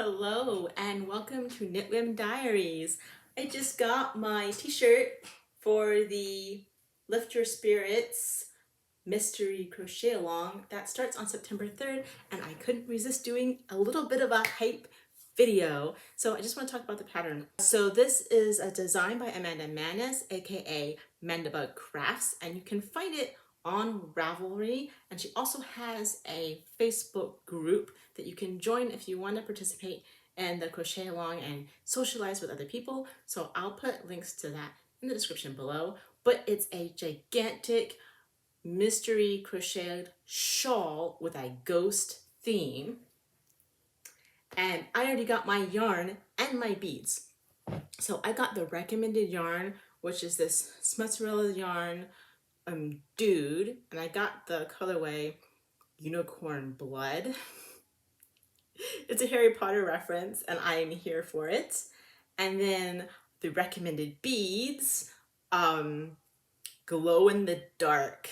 Hello and welcome to Knitwhim Diaries. I just got my t-shirt for the Lift Your Spirits mystery crochet along that starts on September 3rd, and I couldn't resist doing a little bit of a hype video. So I just want to talk about the pattern. So this is a design by Amanda Manis, aka Mandabug Crafts, and you can find it on Ravelry, and she also has a Facebook group that you can join if you want to participate in the crochet along and socialize with other people. So I'll put links to that in the description below. But it's a gigantic mystery crocheted shawl with a ghost theme, and I already got my yarn and my beads. So I got the recommended yarn, which is this Smutzerella yarn dude, and I got the colorway Unicorn Blood. It's a Harry Potter reference and I am here for it. And then the recommended beads, glow in the dark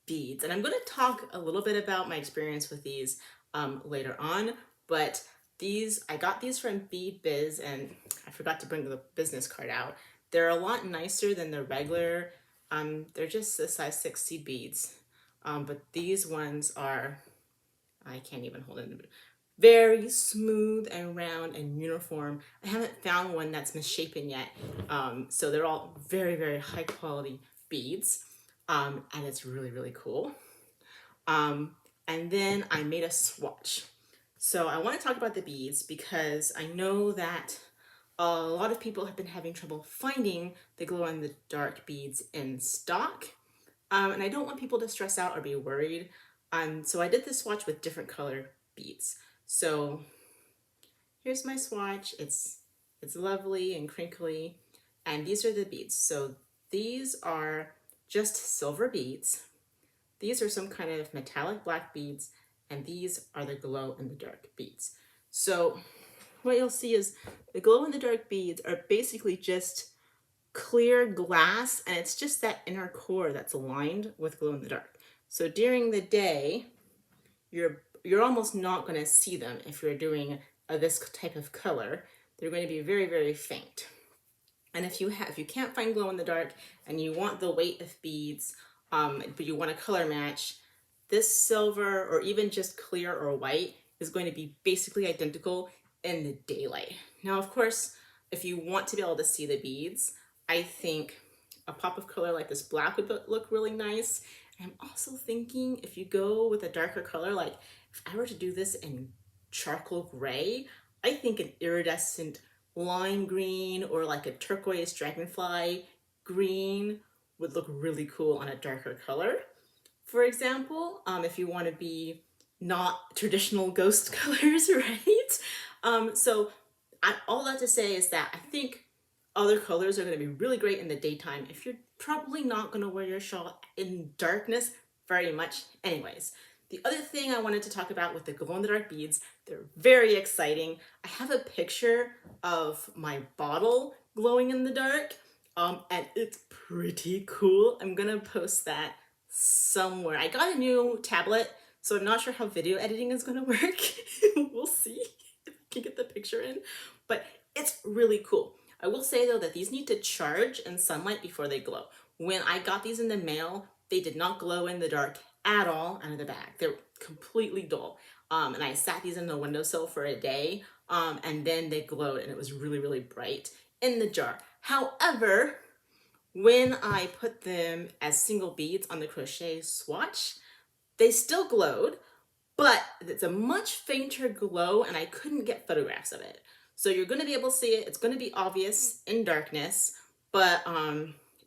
beads. And I'm going to talk a little bit about my experience with these later on, but I got these from Bead Biz, and I forgot to bring the business card out. They're a lot nicer than the regular, they're just the size 6 seed beads, but these ones are, I can't even hold it, very smooth and round and uniform. I haven't found one that's misshapen yet, so they're all very, very high quality beads, and it's really, really cool. And then I made a swatch. So I want to talk about the beads because I know that a lot of people have been having trouble finding the glow-in-the-dark beads in stock, and I don't want people to stress out or be worried. So I did this swatch with different color beads. So here's my swatch. It's lovely and crinkly, and these are the beads. So these are just silver beads. These are some kind of metallic black beads, and these are the glow-in-the-dark beads. So what you'll see is the glow-in-the-dark beads are basically just clear glass, and it's just that inner core that's aligned with glow-in-the-dark. So during the day, you're almost not going to see them if you're doing this type of color. They're going to be very, very faint. And if you can't find glow-in-the-dark and you want the weight of beads, but you want a color match, this silver or even just clear or white is going to be basically identical in the daylight. Now, of course, if you want to be able to see the beads, I think a pop of color like this black would look really nice. I'm also thinking if you go with a darker color, like if I were to do this in charcoal gray, I think an iridescent lime green or like a turquoise dragonfly green would look really cool on a darker color. For example, if you want to be not traditional ghost colors, right? So all that to say is that I think other colors are going to be really great in the daytime if you're probably not going to wear your shawl in darkness very much anyways. The other thing I wanted to talk about with the glow-in-the-dark beads, they're very exciting. I have a picture of my bottle glowing in the dark, and it's pretty cool. I'm gonna post that somewhere. I got a new tablet, so I'm not sure how video editing is gonna work. We'll see if I can get the picture in, but it's really cool. I will say though that these need to charge in sunlight before they glow. When I got these in the mail, they did not glow in the dark at all out of the bag. They're completely dull. And I sat these in the windowsill for a day, and then they glowed, and it was really, really bright in the jar. However, when I put them as single beads on the crochet swatch, they still glowed, but it's a much fainter glow, and I couldn't get photographs of it. So you're going to be able to see it. It's going to be obvious in darkness, but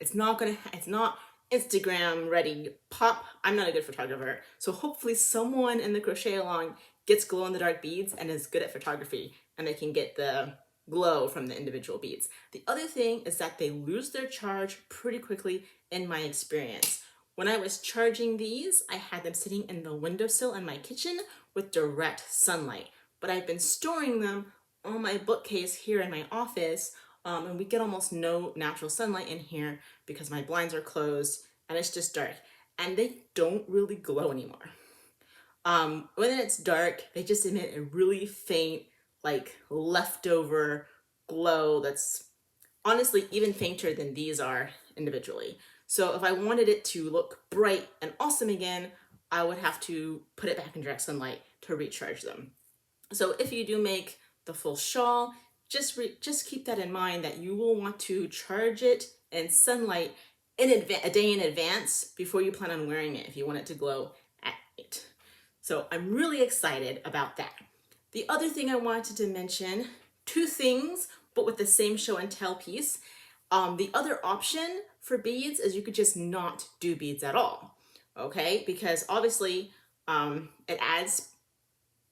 it's not Instagram ready pop. I'm not a good photographer, so hopefully someone in the crochet along gets glow in the dark beads and is good at photography, and they can get the glow from the individual beads. The other thing is that they lose their charge pretty quickly in my experience. When I was charging these, I had them sitting in the windowsill in my kitchen with direct sunlight, but I've been storing them on my bookcase here in my office, and we get almost no natural sunlight in here because my blinds are closed and it's just dark, and they don't really glow anymore. When it's dark, they just emit a really faint like leftover glow that's honestly even fainter than these are individually. So if I wanted it to look bright and awesome again, I would have to put it back in direct sunlight to recharge them. So if you do make the full shawl, just keep that in mind that you will want to charge it in sunlight in a day in advance before you plan on wearing it if you want it to glow at night. So I'm really excited about that. The other thing I wanted to mention, two things, but with the same show and tell piece. The other option for beads is you could just not do beads at all, okay? Because obviously it's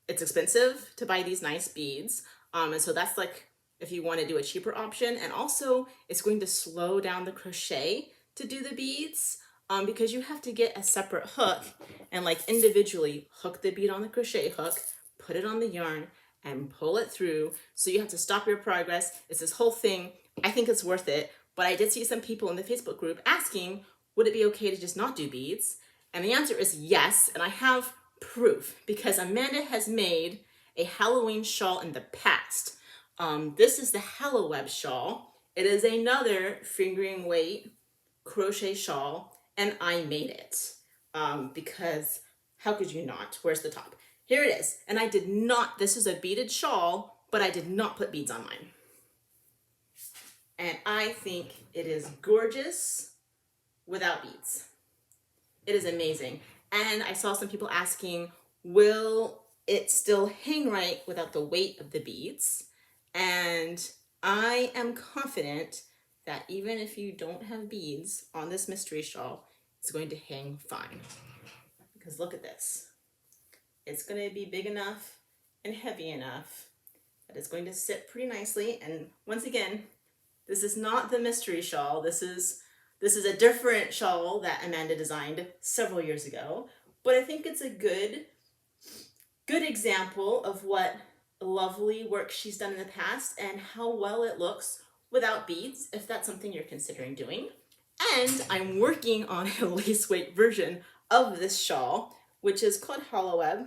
expensive to buy these nice beads. And so that's like if you want to do a cheaper option. And also it's going to slow down the crochet to do the beads because you have to get a separate hook and like individually hook the bead on the crochet hook, put it on the yarn and pull it through. So you have to stop your progress. It's this whole thing. I think it's worth it. But I did see some people in the Facebook group asking, would it be okay to just not do beads? And the answer is yes. And I have proof because Amanda has made a Halloween shawl in the past. This is the Hello Web shawl. It is another fingering weight crochet shawl, and I made it because how could you not? Where's the top? Here it is. And I did not, this is a beaded shawl, but I did not put beads on mine. And I think it is gorgeous without beads. It is amazing. And I saw some people asking, will it still hang right without the weight of the beads? And I am confident that even if you don't have beads on this mystery shawl, it's going to hang fine. Because look at this. It's going to be big enough and heavy enough that it's going to sit pretty nicely. And once again, this is not the mystery shawl. This is a different shawl that Amanda designed several years ago, but I think it's a good example of what lovely work she's done in the past and how well it looks without beads, if that's something you're considering doing. And I'm working on a lace weight version of this shawl, which is called Hollow Web.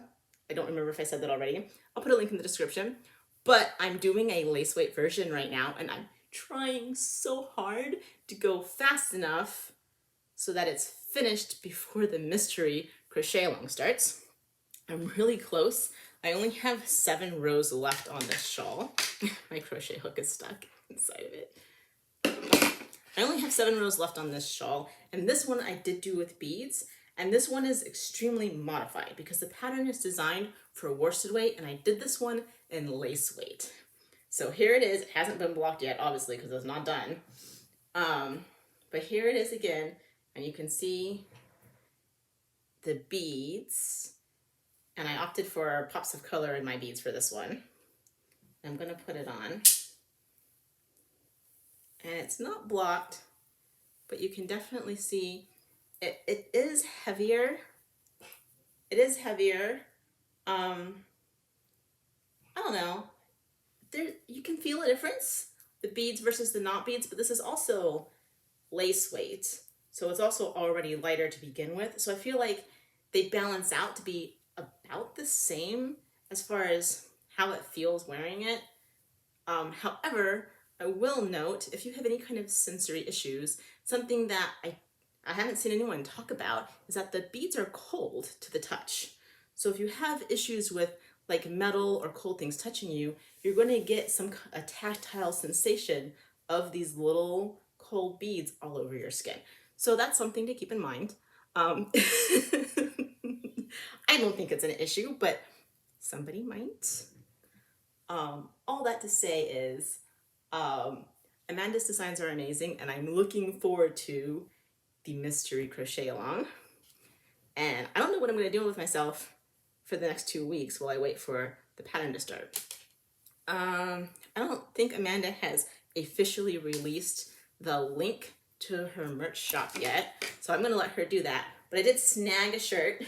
I don't remember if I said that already. I'll put a link in the description, but I'm doing a lace weight version right now, and I'm trying so hard to go fast enough so that it's finished before the mystery crochet along starts. I'm really close. I only have 7 rows left on this shawl. My crochet hook is stuck inside of it. I only have 7 rows left on this shawl, and this one I did do with beads, and this one is extremely modified because the pattern is designed for worsted weight, and I did this one in lace weight. So here it is. It hasn't been blocked yet, obviously, because it's not done. But here it is again, and you can see the beads. And I opted for pops of color in my beads for this one. I'm going to put it on. And it's not blocked, but you can definitely see it is heavier. It is heavier. I don't know. You can feel a difference, the beads versus the not beads, but this is also lace weight. So it's also already lighter to begin with. So I feel like they balance out to be about the same as far as how it feels wearing it. However, I will note, if you have any kind of sensory issues, something that I haven't seen anyone talk about is that the beads are cold to the touch. So if you have issues with like metal or cold things touching you, you're going to get a tactile sensation of these little cold beads all over your skin. So that's something to keep in mind. I don't think it's an issue, but somebody might. All that to say is Amanda's designs are amazing, and I'm looking forward to the mystery crochet along. And I don't know what I'm going to do with myself for the next 2 weeks while I wait for the pattern to start. I don't think Amanda has officially released the link to her merch shop yet, so I'm going to let her do that. But I did snag a shirt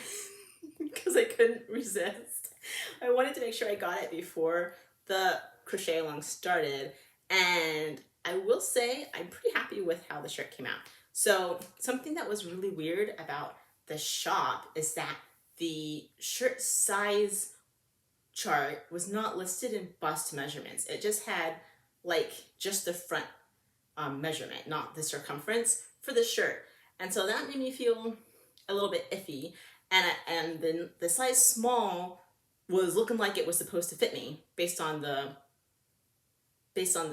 because I couldn't resist. I wanted to make sure I got it before the crochet along started, and I will say I'm pretty happy with how the shirt came out. So something that was really weird about the shop is that the shirt size chart was not listed in bust measurements. It just had like just the front measurement, not the circumference for the shirt. And so that made me feel a little bit iffy. And then the size small was looking like it was supposed to fit me based on the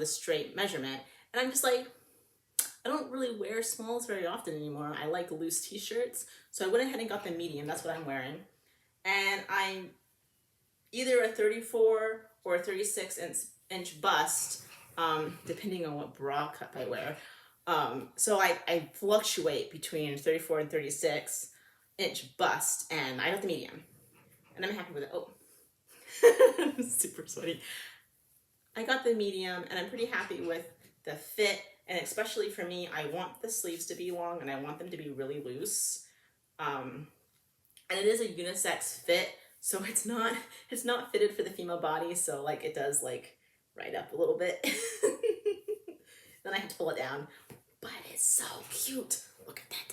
straight measurement. And I'm just like, I don't really wear smalls very often anymore. I like loose t-shirts. So I went ahead and got the medium. That's what I'm wearing. And I'm either a 34 or a 36 inch bust, depending on what bra cup I wear. So I fluctuate between 34 and 36 inch bust, and I got the medium. And I'm happy with it. Oh, super sweaty. I got the medium, and I'm pretty happy with the fit. And especially for me, I want the sleeves to be long, and I want them to be really loose. And it is a unisex fit, so it's not fitted for the female body. So like it does like right up a little bit. Then I have to pull it down, but it's so cute. Look at that.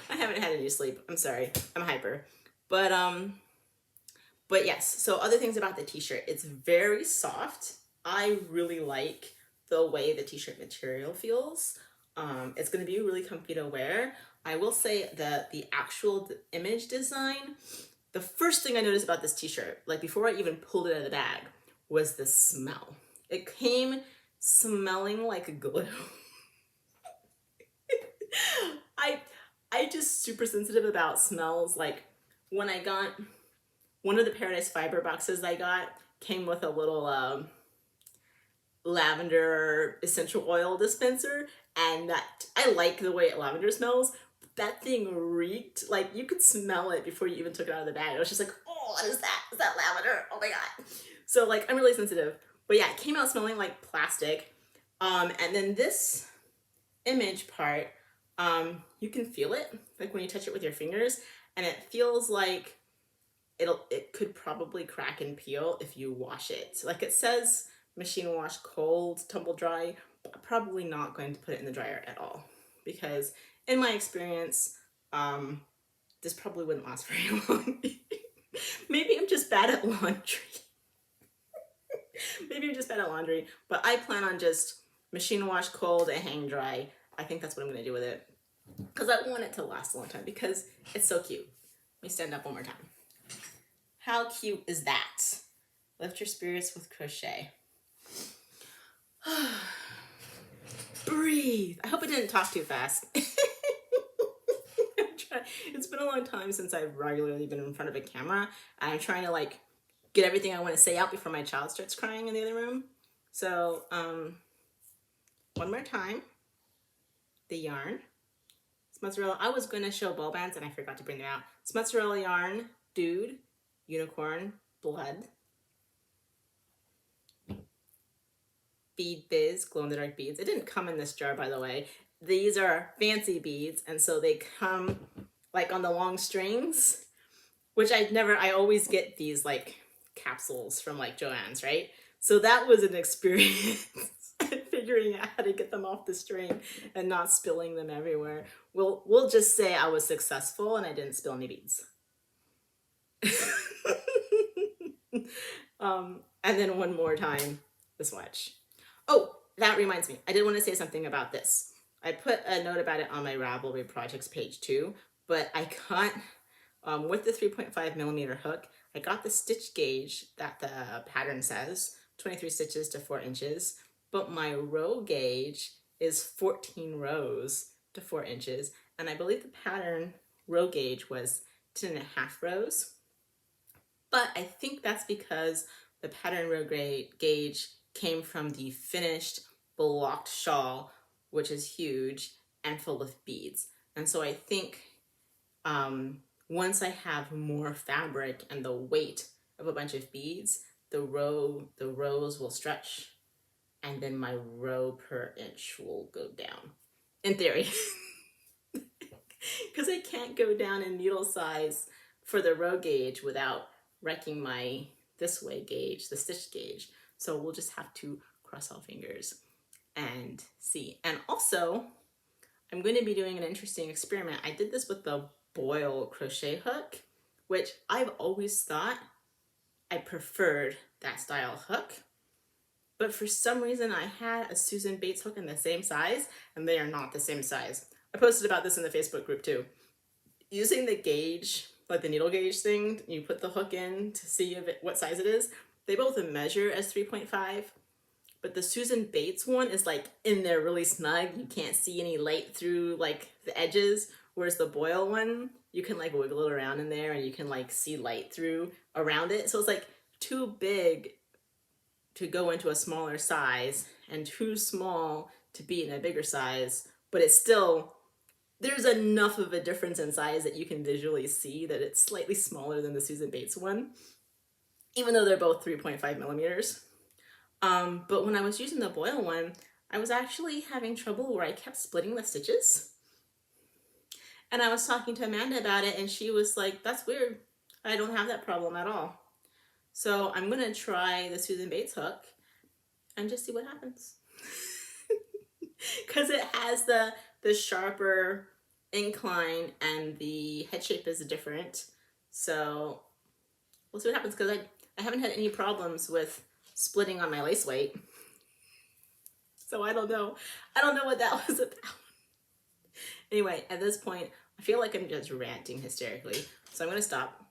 I haven't had any sleep. I'm sorry. I'm hyper. But yes, so other things about the t-shirt. It's very soft. I really like the way the t-shirt material feels. It's going to be really comfy to wear. I will say that the actual image design, the first thing I noticed about this t-shirt, like before I even pulled it out of the bag, was the smell. It came smelling like glue. I just super sensitive about smells. Like when I got one of the Paradise Fiber boxes I got came with a little lavender essential oil dispenser, and that I like the way lavender smells. That thing reeked. Like you could smell it before you even took it out of the bag. I was just like, oh, what is that? Is that lavender? Oh my god. So like I'm really sensitive. But yeah, it came out smelling like plastic. And then this image part, you can feel it like when you touch it with your fingers, and it feels like it could probably crack and peel if you wash it. Like it says machine wash cold, tumble dry, but I'm probably not going to put it in the dryer at all, because in my experience, this probably wouldn't last very long. Maybe I'm just bad at laundry. Maybe I'm just bad at laundry, but I plan on just machine wash cold and hang dry. I think that's what I'm going to do with it, because I want it to last a long time because it's so cute. Let me stand up one more time. How cute is that? Lift your spirits with crochet. Breathe. I hope I didn't talk too fast. It's been a long time since I've regularly been in front of a camera. I'm trying to like get everything I want to say out before my child starts crying in the other room. So, one more time. The yarn. It's mozzarella. I was going to show ball bands and I forgot to bring them out. It's mozzarella yarn, dude, unicorn, blood. Bead Biz, glow-in-the-dark beads. It didn't come in this jar, by the way. These are fancy beads, and so they come like on the long strings, which I always get these like capsules from like Joann's, right? So that was an experience figuring out how to get them off the string and not spilling them everywhere. We'll just say I was successful and I didn't spill any beads. And then one more time, the swatch. Oh, that reminds me. I did want to say something about this. I put a note about it on my Ravelry projects page too, but I got, with the 3.5 millimeter hook, I got the stitch gauge that the pattern says, 23 stitches to 4 inches, but my row gauge is 14 rows to 4 inches, and I believe the pattern row gauge was 10.5 rows. But I think that's because the pattern row gauge came from the finished blocked shawl, which is huge and full of beads. And so I think once I have more fabric and the weight of a bunch of beads, the rows will stretch, and then my row per inch will go down, in theory. Because I can't go down in needle size for the row gauge without wrecking my this way gauge, the stitch gauge. So we'll just have to cross our fingers and see. And also, I'm going to be doing an interesting experiment. I did this with the boil crochet hook, which I've always thought I preferred that style hook. But for some reason I had a Susan Bates hook in the same size, and they are not the same size. I posted about this in the Facebook group too. Using the gauge, like the needle gauge thing, you put the hook in to see what size it is. They both measure as 3.5, but the Susan Bates one is like in there really snug. You can't see any light through like the edges, whereas the boil one, you can like wiggle it around in there and you can like see light through around it. So it's like too big to go into a smaller size and too small to be in a bigger size, but it's still, there's enough of a difference in size that you can visually see that it's slightly smaller than the Susan Bates one, even though they're both 3.5 millimeters. But when I was using the boil one, I was actually having trouble where I kept splitting the stitches. And I was talking to Amanda about it, and she was like, that's weird. I don't have that problem at all. So I'm gonna try the Susan Bates hook and just see what happens. Because it has the sharper incline and the head shape is different. So we'll see what happens, because I haven't had any problems with splitting on my lace weight. So I don't know. I don't know what that was about. Anyway, at this point, I feel like I'm just ranting hysterically. So I'm gonna stop.